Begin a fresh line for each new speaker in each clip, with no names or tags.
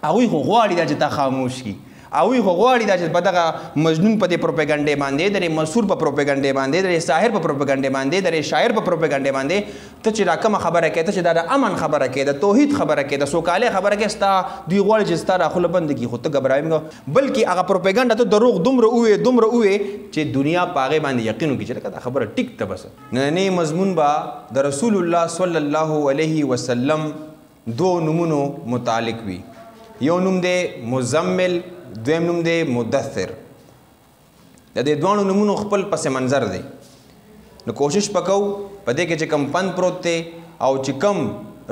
هغوی خو غواړي دا چې تا خاموش کړي، هغوی خو غواړي دا چې په دغه مجنون په دې پروپیګنډې باندې، د مسحور په پروپیګنډې باندې، د ساحر په پروپیګنډې باندې، د شاعر په پروپیګنډې باندې ته چې دا کومه خبره کوې، ته چې دا د امن خبره کوې، د توحید خبره کوې، د سوکالۍ خبره کوې، ستا دوی غواړي چې ستا دا خوله بنده کړي، خو ته ګبراوي مه، بلکې هغه پروپیګنډه ته دروغ دومره ووې چې دنیا په هغې باندې یقین وکړي چې لکه دا خبره ټیک ته بس. نننی مضمون به د رسول الله صلی الله علیه وسلم دو نومونو متعلق وي. یو نوم دی مزمل، دویم نوم دی مدثر. د دې دواړو نومونو خپل پس منظر دی. نو کوشش وکړو په دې کې چې کم پند پروت دی او چې کم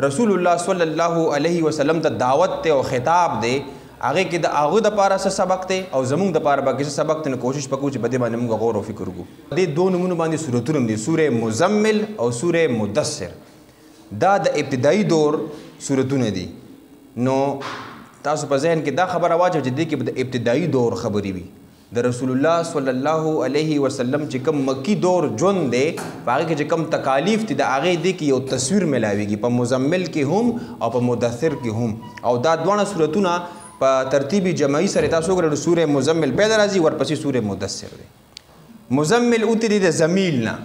رسول الله صلی الله علیه وسلم ته دعوت دی او خطاب دی، هغې کې د هغه دپاره څه سبق دی او زموږ دپاره به کې څه سبق دی. نو کوشش وکړو چې په دې باندې موږ غور او فکر وکړو. دې دو نومونو باندې سورتونه هم دي، سورې مزمل او سورې مدثر. دا د ابتدایي دور سورتونه دي. نو تاسو په ذهن کې دا خبره واچوئ چې دې کې به د ابتدایي دور خبرې وي. د رسول الله صلی الله علیه وسلم چې کوم مکی دور ژوند دی، په هغې کې چې کوم تکالیف دي د هغې دې کې یو تصویر میلاویږي، په مزمل کې هم او په مدثر کې هم. او دا دواړه صورتونه په ترتیبي جمعي سره تاسو وګورئ، سورې مزمل پیدا راځي، ورپسې سورې مدثر دی. مزمل اوتې دی د زمیل نه،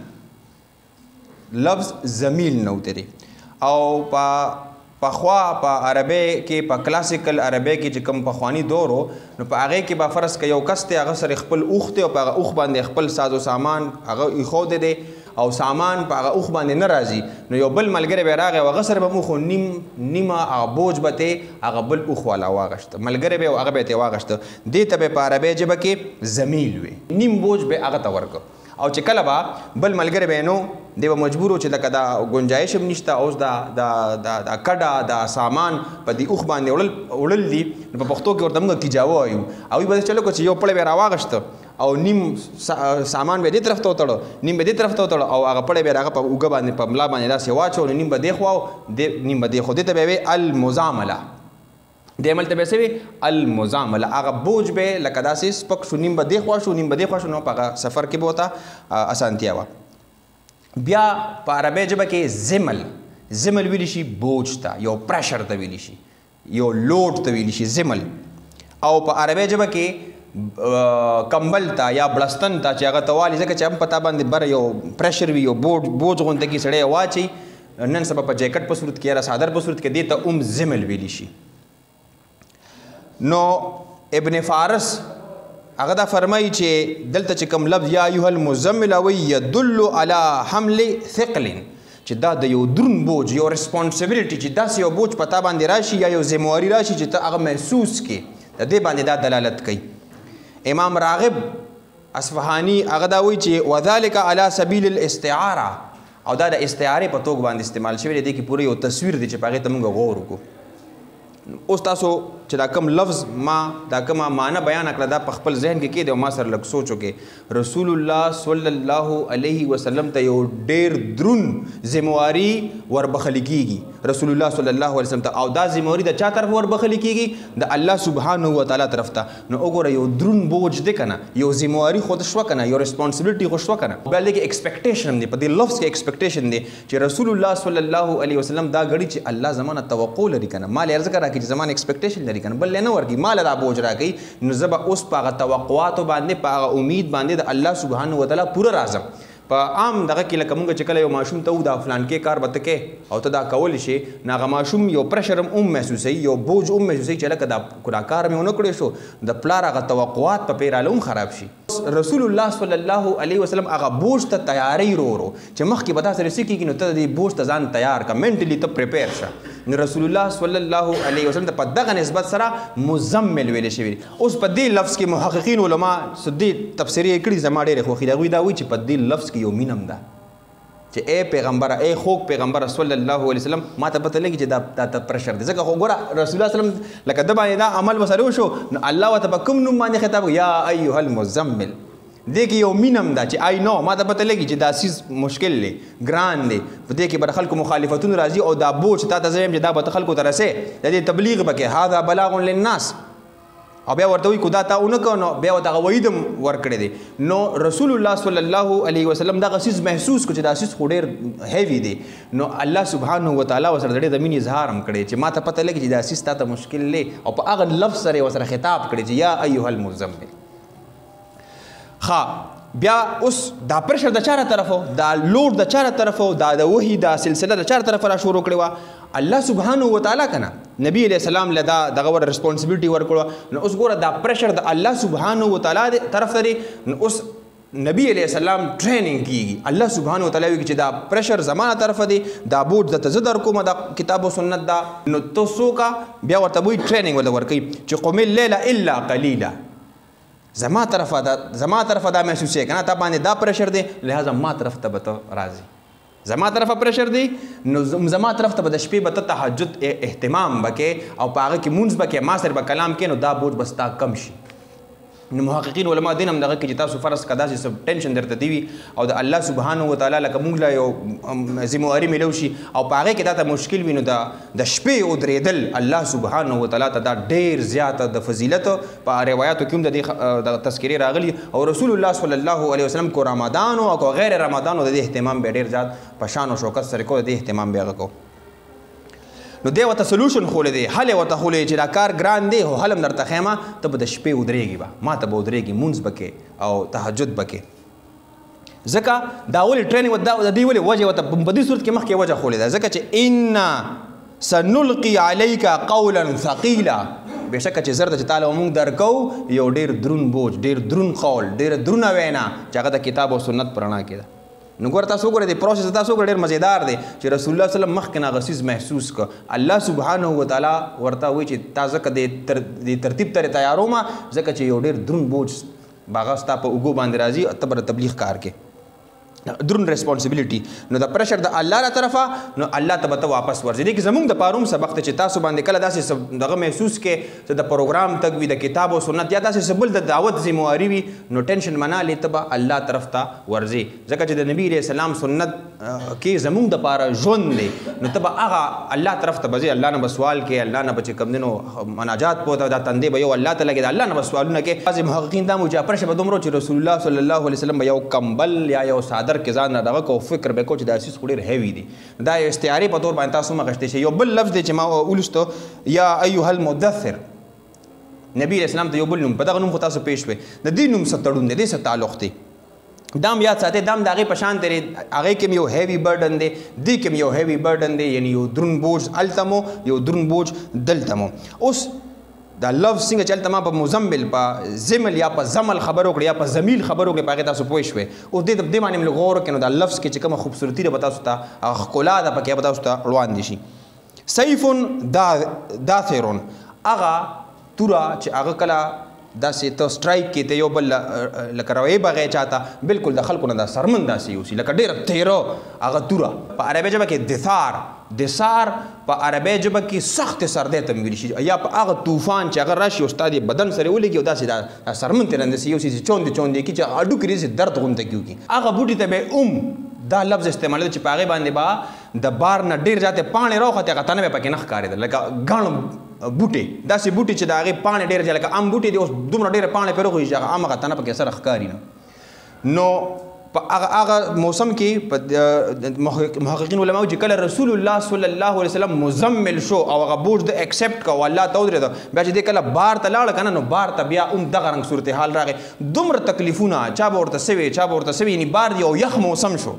لفظ زمیل نه اوتې دی. او پخوا په عربی کې، په کلاسیکل عربی کې چې کوم پخوانی دور و، نو په هغې کې به فرض که یو کس دی، هغه سره خپل اوښ دی او په هغه اوښ باندې خپل ساز و سامان هغه ایښودی دی او سامان په هغه اوښ باندې نه راځي. نو یو بل ملګری به راغی او هغه سره به موخو نیمه هغه بوج به تی هغه بل اوښ والا واغشته، ملګری به هغه به یې واغشته. دې ته به په عربی ژبه کې زمیل وي. نیم بوج به هغه ته ورکړه. او چې کله به بل ملګری به نو دی به مجبور و چې لکه دا ګنجایش هم نشته، اوس دا کډه دا سامان په دې اوښ باندې وړل دي، نو په پښتو کې ورته موږ کیجاوه وایو. هغوی به چلو کړو چې یو پړی به یې راواغشته او نیم سامان به دې طرف ته وتړو، نیم به دې طرف ته وتړو، او هغه پړی به یې هغه په اوږه باندې په ملا باندې داسې واچو، نو نیم به دې خوا نیم به دې خوا. دې ته به یې المزامله، دې عمل ته به یې څه وي؟ المزامله. هغه بوج به لکه داسې سپک شو، نیم به دې خوا شو، نیم به دې خوا شو، نو په هغه سفر کې به ورته اسانتیا وه. بیا په عربی ژبه کې زمل ویلی شي بوج ته، یو پریشر ته ویلی شي، یو لوډ ته ویلی شي زمل. او په عربی ژبه کې کمبل ته یا بړستن ته چې هغه ته والي، ځکه چې هم په تا باندې بره یو پریشر وي، یو بوج غونته کې سړی واچي، نن سبا په جیکټ په صورت کې یا صادر په صورت کې دې ته زمل ویلی شي. نو ابن فارس هغه دا فرمایي چې دلته چې کوم لفظ یا ایها المزمل وی یدل علی حمل ثقل، چې دا د یو درون بوج، یو ریسپانسبیلیټي، چې داسې یو بوج په تا باندې راشي یا یو ذمواري راشي چې ته هغه محسوس کړې، د دې باندې دا دلالت کوي. امام راغب اصفهاني هغه دا وایي چې وذلک علی سبیل الاستعاره، او دا د استعارې په توګه باندې استعمال شوی دی. دې کې پوره یو تصویر دی چې په هغې ته موږ غور وکړو. اوس تاسو چې دا کوم لفظ ما دا کومه معنی بیان کړه، دا په خپل ذهن کې کېږي او ما سره لږ سوچ وکړئ. رسول الله صلی الله علیه وسلم ته یو ډېر دروند ذمواري وربخلي کېږي، رسول الله صلی الله علیه وسلم ته. او دا ذمواري د چا طرف وربخلي کېږي؟ د الله سبحانه وتعالی طرف ته. نو وګوره یو دروند بوج دی که نه، یو ذمواري خو شوه که نه، یو ریسپانسبیلیټي خو شوه که نه. بیا دې کې ایکسپیکټیشن دی، په دې لفظ کې ایکسپیکټیشن دی چې رسول الله صلی الله علیه وسلم دا ګڼي چې الله زمانه توقع لري که نه، ما له ځکه راکړي چې زمانه ایکسپیکټیشن لري که نه، بل نه ورکړي، ما له دا بوج راکړي. نو زه به اوس په هغه توقعاتو باندې، په هغه امید باندې د الله سبحانه وتعالی پوره راځم. په عام دغه کې لکه موږ چې کله یو ماشوم ته دا فلان کې کار به ته کې او ته دا کولی شي، نو هغه ماشوم یو پریشر هم محسوسوي، یو بوج هم محسوسوي چې لکه دا کار مې ونه کړی شو، د پلار هغه توقعات په پیراله هم خراب شي. رسول الله صلی الله علیه وسلم هغه بوج ته تیاری ورو چې مخکې به تاسو رسې کېږي، نو ته دې بوج ته ځان تیار کړه، منټلي ته پریپیر شه. نو رسول الله صلی الله علیه وسلم ته په دغه نسبت سره مزمل ویلی شوي. اوس په دې لفظ کې محققین علما دې تفسیرې کړي، زما ډېرې خوښې دي. هغوی دا وایي چې په دې لفظ کې یو مینم ده چې ای پیغمبره، ای خوږ پیغمبره صلی الله علیه وسلم، ما ته پته لګي چې دا پرشر دی. ځکه خو ګوره رسول الله وسلم لکه د باندې دا عمل ورسره وشو، نو الله ورته په کوم نوم باندې خطاب یا ایها المزمل. دې کې یو مینم ده چې آی نو ما ته پته لګي چې دا سیز مشکل دی، ګران دی، په دې کې به د خلکو مخالفتونه راځي او دا بوج تا ته زه یم چې دا به ته خلکو ته رسې، د دې تبلیغ به کې هذا بلاغ للناس. او بیا ورته وایي که دا تا ونه کړه نو بیا ورته هغه وعید هم ورکړی دی. نو رسول الله صلی الله علیه وسلم دغه څیز محسوس کړو چې دا څیز خو ډېر هیوي دی. نو الله سبحانه وتعالی ورسره د ډېر د مینې اظهار هم کړی چې ما ته پته لګي چې دا څیز تا ته مشکل دی او په هغه لفظ سره یې ورسره خطاب کړی چې یا ایها المزمل. ښه بیا اوس دا پرشر د چاره طرفو دا لوډ د چاره طرفو دا د وحي دا سلسله د چاره طرفه را شروع کړې وه. الله سبحانه وتعالی کنه نبی علیہ السلام له دا دغه ور ریسپانسبিলিټي ورکړه. نو اوس ګوره دا پرشر د الله سبحانه وتعالی طرف ته دی. نو اوس نبی علیہ السلام ټریننګ کیږي. الله سبحانه وتعالی وایي چې دا پرشر زما طرفه دی دا بوج درته زه درکوم دا کتاب و سنت دا. نو ته څوکه بیا ورته وایي ټریننګ ورته ورکوي چې قم الليل الا قلیلا زما طرفه دا محسوس یې کنه تا باندې دا پرشر دی لہذا ما طرف ته به ته راځي. زما طرفه پرشر دی نو زما طرف ته به د شپې به ته تهجد اهتمام وکې او په هغه کې مونځ به کې ما سره به کلام کې نو دا بوج به ستا کم شي. نو محققین علما دین هم دغه کې چې تاسو فرض کدا چې سب ټینشن درته دی وي او د الله سبحانه وتعالی لکه مونږ لا یو ذمہواری ملو شي او په هغه کې دا ته مشکل وي نو د شپې ودرېدل الله سبحانه وتعالی ته دا ډېر زیاته د فضیلت په روایتو کې هم د تذکرې راغلي او رسول الله صلی الله علیه وسلم کو رمضان او کو غیر رمضان د اهتمام به ډېر زیات په شان او شوکت سره کو د اهتمام به کو. نو دی ورته سلوشن خولی دی حل ورته خولی چې دا کار ګران دی خو حل هم درته ښیمه ته به د شپې ودرېږي به ما ته به ودرېږي مونځ به کې او تهجد به کې. ځکه دا ولې ټریننګ د دې ولې وجه ورته په دې صورت کې مخکې وجه خولی ده ځکه چې انا سنلقي علیک قولا ثقیلا بېشکه چې زر ته چې تعالی موږ درکو یو ډېر دروند بوج ډېر دروند قول ډېره درونه وینا چې هغه د کتاب او سنت په رڼا کې ده. نو ګوره تاسو وګورئ د پروسس تاسو وګورئ ډېر مزیدار دی چې رسول الله صلی الله علیه وسلم مخکې نه هغه څیز محسوس کړ. الله سبحانه وتعالی ورته وایي چې تا ځکه د ترتیب ترې تیارومه ځکه چې یو ډېر دروند بوج به هغه ستا په اوږو باندې راځي ته به د تبلیغ کار کې دروند ریسپانسبিলিټي. نو د پرشر د الله له طرفه نو الله ته به ته واپس ورځي. دې کې زموږ د پاروم سبق ته چې تاسو باندې کله داسې دغه محسوس کې چې د پروګرام تک وي د کتاب او سنت یا داسې بل د دعوت ذمہواري وي نو ټینشن منا لې ته به الله طرف ته ورځي ځکه چې د نبی علیہ السلام سنت کې زموږ د پاره ژوند دی نو ته به هغه الله طرف ته به الله نه به سوال کې الله نه به چې کوم دینو مناجات پوته دا تندې به یو الله ته لګي الله نه به سوالونه کې. بعضې محققین دا موجه پرشه به دومره چې رسول الله صلی الله علیه وسلم به یو کمبل یا یو صادر کې ځان نه دغه کو فکر به کو چې دا څیز خو ډېر هیوي دی دا یو استعارې په طور باندې تاسو مغشتې شي. یو بل لفظ دی چې ما ولستو یا ایها المدثر نبی اسلام ته یو بل نوم په دغه نوم خو تاسو پیش وي د دې نوم سره تړون دی دې سره تعلق دی دام یاد ساتئ دام د هغې په شان دی هغې کې یو هیوي برډن دی دې کې یو هیوي برډن دی یعنی یو دروند بوج هلته مو یو دروند بوج دلته مو. اوس دا لفظ څنګه چې هلته ما په مزمل په زمل یا په زمل خبرو کړې یا په زمیل خبرو کړې په هغې تاسو پوه شوې. اوس دې باندې مې غور وکړې نو دا لفظ کې چې کومه خوبصورتي ده به تاسو ته هغه ښکلا ده پکې به تاسو ته روان دي شي. سیف داثرون هغه توره چې هغه کله داسې ته سټرایک کې ته یو بل لکه رویې بغې چاته بالکل د خلکو نه دا سرمن داسې یوسي لکه ډېره تیره هغه توره په عربي ژبه کې دثار په عربي ژبه کې سخت سردی ته ویل شي یا په هغه طوفان چې هغه راشي او ستا د بدن سره ولګي او داسې دا سرمن ترې داسې یوسي چې چوندې کي چې هډوکي داسې درد غونته کېږي هغه بوټي ته به دا لفظ استعمالېده چې په هغې باندې به د بار نه ډېر زیاتې پاڼې راوختې هغه تنه به پکې نه ښکارېدل لکه ګڼ بوټي داسې بوټي چې د هغې پاڼې ډېرې زیات لکه ام بوټي دي اوس دومره ډېرې پاڼې پرې راغوي چې هغه ام هغه تنه پکې سره ښکاري نه. نو په هغه موسم کې محققین علما چې کله رسول الله صلی الله علیه وسلم مزمل شو او هغه بوج د اکسپټ کو الله ته ودرېده بیا چې دې کله بار ته لاړه که نه نو بار ته بیا دغه رنګ صورتحال راغی دومره تکلیفونه چا به ورته سوي یعنې بار یو یخ موسم شو.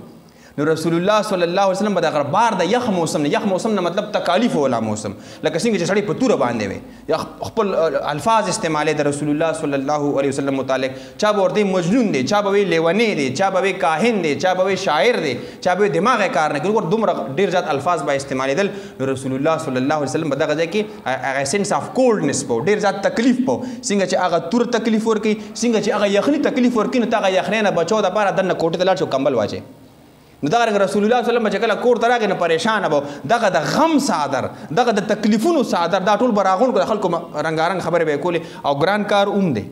نو رسول الله صلی الله علیه وسلم به دغه بار د یخ موسم نه مطلب تکالیف والا موسم لکه څنګه چې سړی په توره باندې وي یا خپل الفاظ استعمالې د رسول الله صلی الله علیه وسلم متعلق چا به ورته مجنون دی چا به وی لیونی دی چا به وی کاهن دی چا به وی شاعر دی چا به دماغ کار نه کوي دومره ډېر زیات الفاظ به استعمالېدل نو رسول الله صلی الله علیه وسلم به دغه ځای کې هغه سینس اف کولډنس په ډېر زیات تکلیف په څنګه چې هغه تور تکلیف ورکوي څنګه چې هغه یخني تکلیف ورکوي نو ته هغه یخنۍ نه بچو دپاره دننه کوټې ته لاړ شو کمبل واچې نو دغه رسول الله صلی الله علیه وسلم چې کله کور ته راغی نو پریشانه به دغه د غم صادر دغه د تکلیفونو صادر دا ټول به راغونډ کړه خلکو رنګارنګ خبرې به یې کولې او ګران کار دی.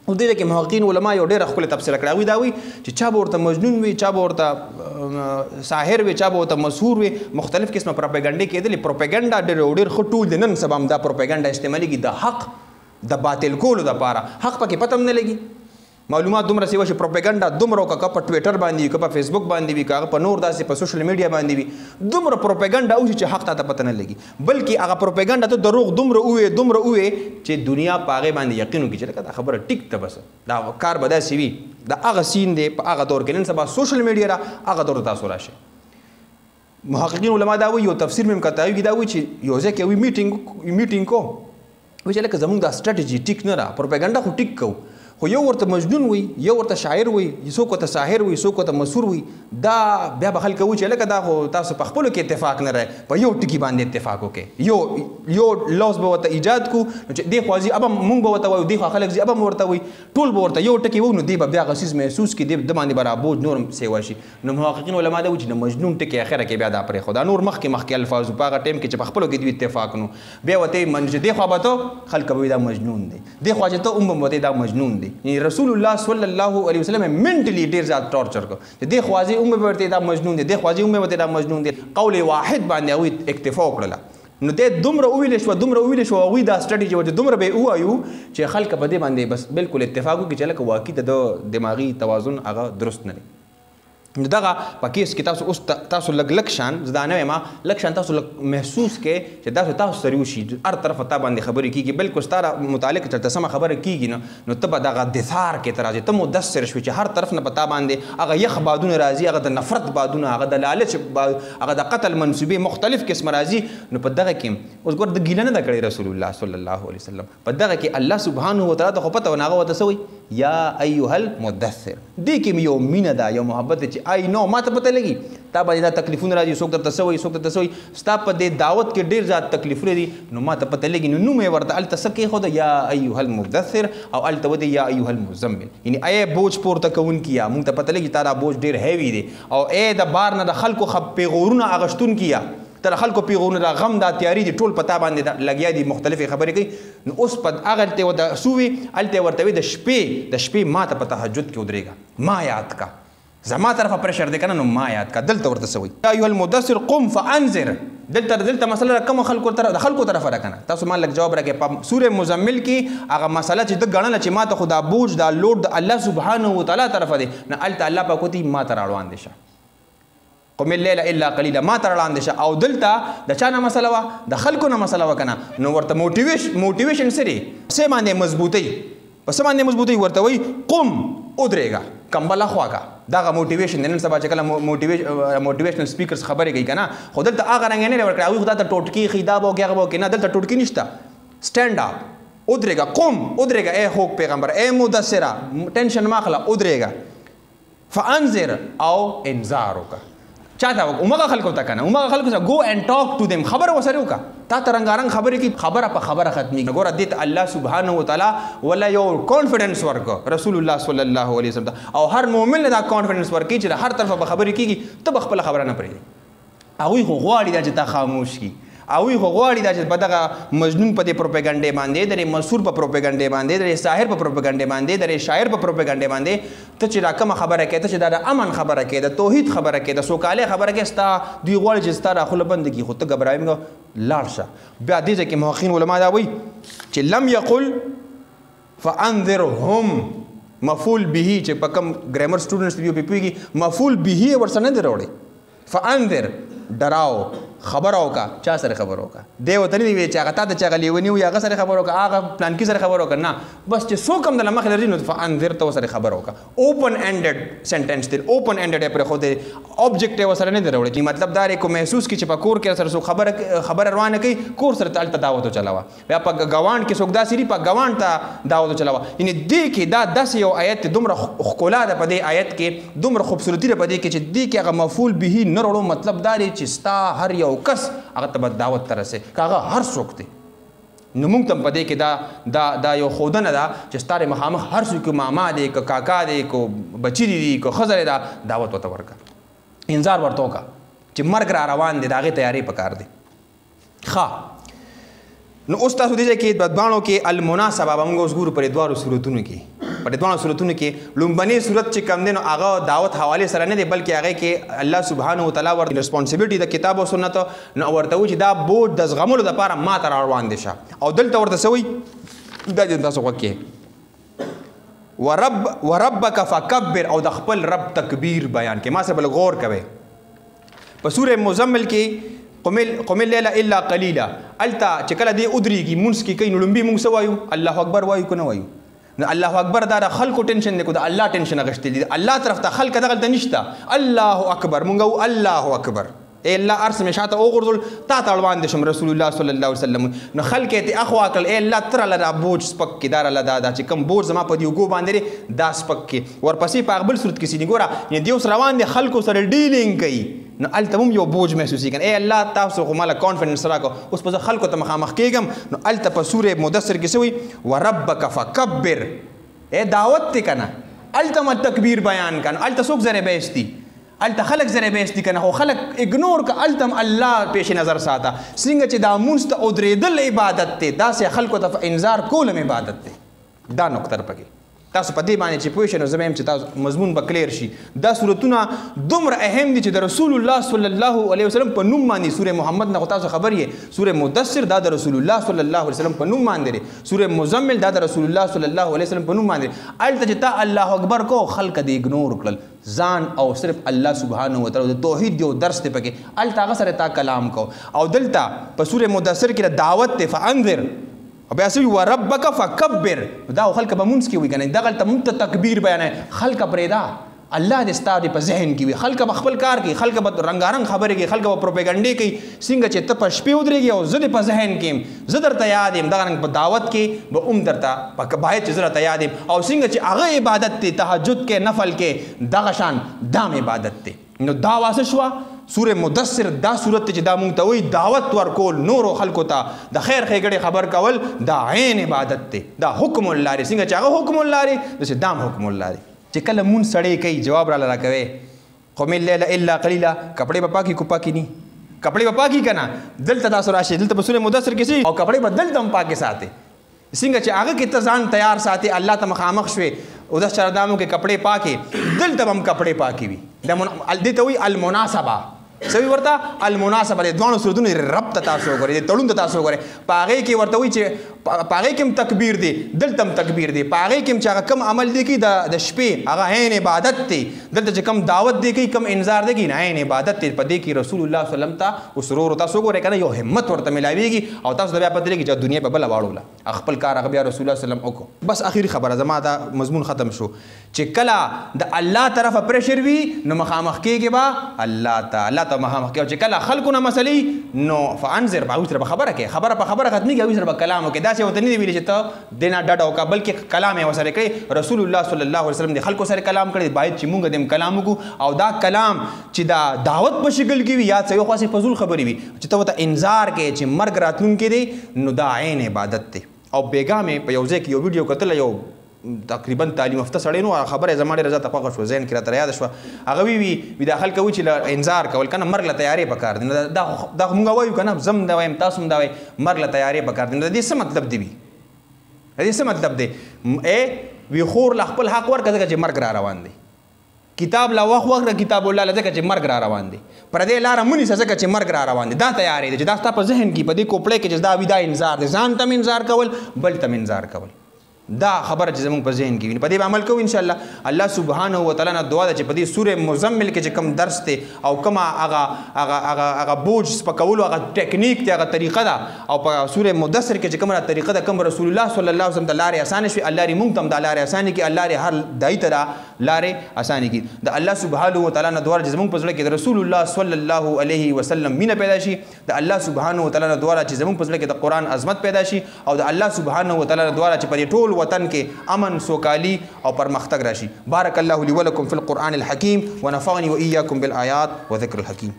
او دې کې محققین علما یو ډېره ښکلې تفسیره کړې هغوی دا وایي چې چا به ورته مجنون وي چا به ورته ساحر وي چا به ورته مسحور وي مختلف قسمه پروپیګنډې کېدلې پروپیګنډا ډېر ښه ټول دی نن سبا هم دا پروپیګنډا استعمالېږي د حق د باطل کولو دپاره حق پکې پته هم نه لګي معلومات دومره سیوه چې پروپیګنډا دومره که په ټویټر باندې وي که په فیسبوک باندې وي که هغه په نور داسې په سوشل میډیا باندې وي دومره پروپیګنډا وشي چې حق ته پته نه لګي بلکې هغه پروپیګنډا ته دروغ دومره ووې چې دنیا په هغې باندې یقین وکړي چې لکه دا خبره ټیک ده بس دا کار به داسې وي د هغه سین دی په هغه دور کې نن سبا سوشل میډیا را هغه دور ته تاسو راشئ محققین علما دا وایي یو تفسیر مې کتابي کې دا وایي چې یو ځای کې وایي میټینګ کو وایي چې لکه زموږ دا سټرټیجي ټیک نه ده پروپیګنډا خو ټیک کوو خو یو ورته مجنون وي یو ورته شاعر وي څوک ورته ساحر وي څوک ورته مسحور وي دا بیا به خلک وایي چې لکه دا خو تاسو په خپلو کې اتفاق نه رہی په یو ټکي باندې اتفاق وکړئ یو لوز به ورته ایجاد کړو چې دې خوا ځي اب مونږ به ورته وایو دې خوا خلک ځي اب هم ورته وایي ټول به ورته یو ټکي وایو نو دې به بیا هغه څیز محسوس کړي د باندې به رابوج نور هم سیوا شي نو محققین علما دا وایي چې د مجنون ټکي اخره کې بیا دا پرېښو دا نور مخکې الفاظ په هغه ټایم کې چې په خپلو کې دوی اتفاق نو بیا ورته چې دې خوا به ته خلک به وایي دا مجنون دی دې خوا چې ته هم به ورته دا مجنون دی یعنی رسول الله صلی الله علیه وسلم منټلی ډیر زیات ټورچر کو دې خوازي هم ورته دا مجنون دی دې خوازي هم ورته دا مجنون دی قول واحد باندې او اکتفا وکړه نو دې دومره ویل شو هغوی دا سټډي چې دومره به ووایو چې خلک په دې باندې بس بالکل اتفاق وکړي چې لکه واقعي د دماغي توازن هغه درست نه دی نو دغه په کیس کې تاسو اوس تاسو لږ شان زه دا نه وایم لږ شان تاسو محسوس کې چې دا تاسو سره وشي هر طرف ته باندې خبرې کېږي بالکل ستاره متعلق چېرته سمه خبره کېږي نو ته به دغه دثار کې ته راځې ته مدثر شوې چې هر طرف نه په تا باندې هغه یخ بادونه راځي هغه د نفرت بادونه هغه د لالچ هغه د قتل منصوبې مختلف قسمه راځي نو په دغه کې اوس ګور د ګیله نه ده کړې رسول الله صلی الله علیه وسلم په دغه کې الله سبحانه وتعالی ته خو پته ونه هغه ورته څه وایي یا ایها المدثر دې کې یو مینه ده یو محبت چې آی نو ما ته پته لګي تا باندې دا تکلیفونه راځي څوک درته څه وایي څوک درته څه وایي ستا په دې دعوت کې ډېر زیات تکلیفونه دي نو ما ته پته لګي نو نوم یې ورته هلته څه کېښوده یا ایها المدثر او هلته ودې یا ایها المزمل یعنی ای بوج پورته کوونکي یا موږ ته پته لګي تا دا بوج ډېر هیوي دی او ای د بار نه د خلکو پیغورونه اغشتونکي یا تر خلکو پیغورونه دا غم دا تیاری دي ټول پتا باندې لګیا دي مختلفې خبرې کوي نو اوس په هغه ته ورته سوي هلته ورته وي د شپې ما ته په تهجد کې ودرېږه ما یاد کا زما طرفه پرشر دی کنه نو ما یاد کا دلته ورته سوي یا ایها المدثر قم فانذر دلته مسله کوم خلکو طرف د خلکو طرفه را کنه تاسو ما لږ جواب راکړئ په سوره مزمل کې هغه مسله چې د ګڼله چې ما ته خو دا بوج دا لوډ د الله سبحانه وتعالی طرفه دی نه هلته الله پاک وتي ما ته راړوان دی شه قم الليل الا قليلا ما تر لاندې شه او دلته د چا نه مسله وه د خلکو نه مسله وه که نه نو ورته موټیویشن څه دی څه باندې مضبوطی په څه باندې مضبوطی ورته وایي قم ودرېږه کمبل اخوا کا دغه موټیویشن دی نن سبا چې کله موټیویشنل سپیکرز خبرې کوي که نه خو دلته هغه رنګ یې نه ورکړی هغوی خو دا ته ټوټکي ښي دا به وکړي هغه به وکړي نه دلته ټوټکي نشته سټینډ اپ ودرېږه قم ودرېږه ای خوږ پیغمبر ای مدثره ټینشن مه اخله ودرېږه فانذر او انذار وکړه چاته عمره خلکو ته کنه عمره خلکو ته گو اینڈ ټاک ټو دیم خبره وسره وکا تا ترنګارنګ خبره کی خبره په خبره ختمي ګوره دې الله سبحانه وتعالى ولا یو کانفیډنس ورکو رسول الله صلی الله علیه وسلم او هر مؤمن دا کانفیډنس ورکی چې هر طرفه به خبره کیږي ته خپل خبره نه پرې هغوی خو غواړي دا چې تا خاموش کی هغوی خو غواړي دا چې په دغه مجنون په دې پروپیګنډې باندې درې مسحور په پروپیګنډې باندې درې ساحر په پروپیګنډې باندې درې شاعر په پروپیګنډې باندې ته چې دا کومه خبره کوې ته چې دا د امن خبره کوې د توحید خبره کوې د سوکالۍ خبره کوې ستا دوی غواړي چې ستا دا خوله بنده کړي خو ته ګبرایي مه لاړ شه بیا دې ځای کې محققین علما دا وایي چې لم یقل فانذرهم مفعول به چې په کوم ګرامر سټوډنټس دي پوهېږي مفعول به یې ورسره نه دی راوړی فانذر ډراو خبره وکړه چا سره خبره وکړه دی ورته نه دی ویلي چې هغه تا ته چې هغه لیوني وي هغه سره خبره وکړه هغه پلانکي سره خبره وکړه نه بس چې څوک هم د له مخې درځي نو فانذر ته ورسره خبره وکړه اوپن اینډډ سینټنس دی اوپن اینډډ یې پرېښودی اوبجیکټ یې ورسره نه دی راوړی مطلب دا دی کو محسوس کړي چې په کور کې سره څوک خبره روانه کوي کور سره ته هلته دعوت وچلوه بیا په ګاونډ کې څوک داسې دي په ګاونډ ته دعوت وچلوه یعنې دې کې دا داسې یو آیت دی دومره ښکلا ده په دې آیت کې دومره خوبصورتي ده په دې کې چې دې کې هغه مفعول به نه راوړو مطلب دا دی چې ستا هر یو کس هغه ته به دعوت ته رسې که هغه هر څوک دی نو موږ ته هم په دې کې دا یو ښودنه ده چې ستا د مخامخ هر څوک که ماما دی که کاکا دی که بچي دي که ښځه دی دا دعوت ورته ورکړه انذار ورته وکړه چې مرګ را روان دی د هغې تیاری پکار دی ښه نو اوس تاسو دې ځای کې بدباڼو کې المناسبه به موږ اوس ګورو په دې دواړو صورتونو کې په دې دواړو صورتونو کې لومبنۍ صورت چې کوم دی نو هغه دعوت حوالې سره نه دی بلکې هغې کې الله سبحانه وتعالی ورته ریسپانسبلټي د کتاب او سنت نو ورته وایي چې دا بوج د زغملو دپاره ما ته راروان دی شه او دلته ورته څه وایي دا دې تاسو وکړئ. وربک فکبر او د خپل رب تکبیر بیان کې. ما سره بل غور کوئ په سورې مزمل کې قم اللیل الا قلیلا التا چې کله دې ادریږي مونږ کې کوي نو لومبي مونږ څه وایو؟ الله اکبر وایو که نه وایو؟ نو الله اکبر دا د خلکو ټینشن دی که د الله ټینشن اخیستلی دی. الله طرف ته خلک دغلته نشته. الله اکبر مونږ الله اکبر ای الله ارس مې شاته وغورځول تا ته اړوان دي شم رسول الله صلی الله علیه وسلم. نو خلک یې ته اخوا کړل ای الله تر الله دا بوج سپک کې دا الله دا چې کوم بوج زما په دې اوږو باندې دا سپک کې. ورپسې په بل صورت کې سینې ګوره یعنې دې اوس روان دي خلکو سره ډیلینګ کوي نو هلته هم یو بوج محسوسي کړي. ای الله تاسو خو ماله کانفیډنس راکړه اوس په زه خلکو ته مخامخ کېږم. نو هلته په سورې مدثر کې څه وایي؟ وربک فکبر. ای دعوت دی که نه هلته ما تکبیر بیان کړه. نو هلته څوک زره بیستی؟ هلته خلک زره بیستی که نه خو خلک اګنور که هلته هم الله پیش نظر ساته. څنګه چې دا مونځ ته ودرېدل عبادت دی داسې خلکو ته انذار کول هم عبادت دی. دا نقطه پکې تاسو په دې باندې چې پوه شئ نو زه به یم چې تاسو مضمون به کلیر شي. دا صورتونه دومره اهم دي چې د رسول الله صلی الله علیه وسلم په نوم باندې سورې محمد نه خو تاسو خبر یې سورې مدثر دا د رسول الله صلی الله علیه وسلم په نوم باندې دی. سورې مزمل دا د رسول الله صلی الله علیه وسلم په نوم باندې دی. هلته چې تا الله اکبر کو خلک دې اګنور کړل ځان او صرف الله سبحانه وتعالی د توحید یو درس دی پکې. هلته هغه سره تا کلام کو. او دلته په سورې مدثر کې دعوت دی فانذر او بیا سوي وربک فکبر. دا خلک به مونځ کې وي که نه دغلته مونږ ته تکبیر بیانوي. خلک پرېږده الله دې ستا دې په ذهن کې وي. خلک به خپل کار کوي خلک به رنګارنګ خبرې کوي خلک به پروپیګنډې کوي. څنګه چې ته په شپې ودرېږي او زه دې په ذهن کې یم زه درته یاد یم دغه رنګ په دعوت کې به هم درته باید چې زه درته یاد یم. او څنګه چې هغه عبادت دی تهجد کې نفل کې دغه شان دام عبادت دی. نو دا واسه شوه سورې مدثر دا صورت چې دا مونږ ته وایي دعوت ورکول نورو خلکو ته د خیر ښېګړې خبر کول دا عین عبادت دی. دا حکم الله دی. څنګه چې هغه حکم الله دی داسې دام حکم الله دی. چې کله مونږ سړی کوي جواب راله راکوي قم اللیل الا قلیلا کپړې به پاکي کو پاکي ني کپړې به پاکي که نه دلته تاسو راشئ دلته په سورې مدثر کې او کپړې به دلته هم پاکې ساتئ. څنګه چې هغه کې ته ځان تیار ساتي الله ته مخامخ شوې او د چردامو کې کپړې پاکې دلته به هم کپړې پاکې وي. دې ته وایي المناسبه. سوي ورته المناسبه د دوانو صورتونو رب ته تاسو وګورئ د تړون ته تاسو وګورئ. په هغې کې ورته وایي چې په هغې کې هم تکبیر دی دلته هم تکبیر دی. په هغې کې هم چې هغه کم عمل دی کوي د شپې هغه عین عبادت دی. دلته چې کم دعوت دی کوي کم انذار دی کوي عین عبادت دی. په دې کې رسول الله صلی الله علیه وسلم ته اوس ورو تاسو وګورئ که نه یو همت ورته میلاویږي او تاسو ته بیا پته لګي چې دنیا په بله واړوله خپل کار هغه بیا رسول الله صلی الله علیه وسلم وکړو. بس اخري خبره زما دا مضمون ختم شو چې کله د الله طرفه پریشر وي نو مخامخ کېږي به الله ته مخامخ کېږي. چې کله خلکو نه مسلې نو فانذر به هغوی سره به خبره کوي خبره په خبره ختمېږي هغوی سره به کلام وکړي. داسې ورته نه دي ویلي چې ته دې نه ډډه وکړه بلکې کلام یې ورسره کړی. رسول الله صلی الله علیه وسلم د خلکو سره کلام کړی باید چې مونږ د کلام وکړو او دا کلام چې دا دعوت په شکل کې وي یا څه یو خاصې فضول خبرې وي چې ته ورته انذار کوې چې مرګ راتلونکی دی نو دا عین عبادت دی. او بیګا مې په یو ځای کې یو ویډیو کتله یو تقریبا تعلیم یافته سړی نو خبره یې زما ډېره زیاته خوښه شوه ذهن کې راته رایاده شوه. هغه وي دا خلک وایي چې انذار کول که نه مرګ له تیارې پکار دی. دا موږ وایو که نه زه هم دا وایم تاسو هم دا وایئ مرګ له تیارې پکار دی. نو د دې څه مطلب دی د دې څه مطلب دی وي خور له خپل حق ورکړه ځکه چې مرګ را روان دی. کتاب له وخت ورکړه کتاب الله له ځکه چې مرګ را روان دی. پردې لاره مه نیسه ځکه چې مرګ را روان دی. دا تیارې دی چې دا ستا په ذهن کې په دې کوپړې کې چې دا وي دا انذار دی. ځان ته انذار کول بل ته انذار کول دا خبره چې زموږ په ذهن کې وي په دې به عمل کوو انشاءالله. الله سبحانه وتعالی نه دعا ده چې په دې سورې مزمل کې چې کوم درس دی او کومه هغه بوج سپکولو هغه ټیکنیک دی هغه طریقه ده او په سورې مدثر کې چې کومه طریقه ده کوم رسول الله صلی الله علیه وسلم د لارې اسانه شوي الله دې موږ ته هم د لارې اسانه کړي الله دې هر دای ته لارې اسانه کړي. د الله سبحانه وتعالی نه دعا ده چې زموږ په زړه کې د رسول الله صلی الله علیه وسلم مینه پیدا شي. د الله سبحانه وتعالی نه دعا ده چې زموږ په زړه کې د قرآن عظمت پیدا شي او د الله سبحانه وتعالی نه دعا ده چې په دې ټول وطن کې امن سوکالی او پرمختګ راشي. بارک الله لي ولکم فی القرآن الحکیم ونفعني وإياكم بالآیات وذکر الحکیم.